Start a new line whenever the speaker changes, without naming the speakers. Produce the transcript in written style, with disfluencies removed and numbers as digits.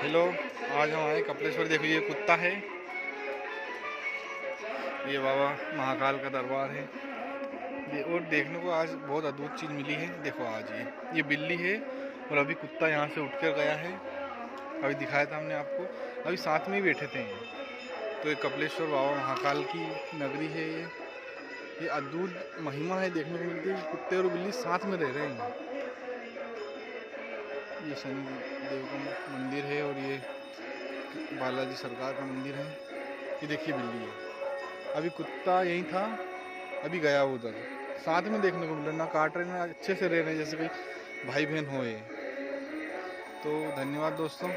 Hello, आज हम आए कपिलेश्वर। देखो ये कुत्ता है, ये बाबा महाकाल का दरबार है। और देखने को आज बहुत अद्भुत चीज़ मिली है। देखो आज ये बिल्ली है और अभी कुत्ता यहाँ से उठकर गया है। अभी दिखाया था हमने आपको, अभी साथ में ही बैठे थे। तो ये कपिलेश्वर बाबा महाकाल की नगरी है। ये अद्भुत महिमा है, देखने को मिलती है। कुत्ते और बिल्ली साथ में रह रहे हैं। ये शनि देव का मंदिर है और ये बालाजी सरकार का मंदिर है। ये देखिए बिल्ली है, अभी कुत्ता यही था, अभी गया उधर। साथ में देखने को मिल रहा, ना काट रहे ना, अच्छे से रह रहे हैं जैसे कोई भाई बहन हो। ये तो धन्यवाद दोस्तों।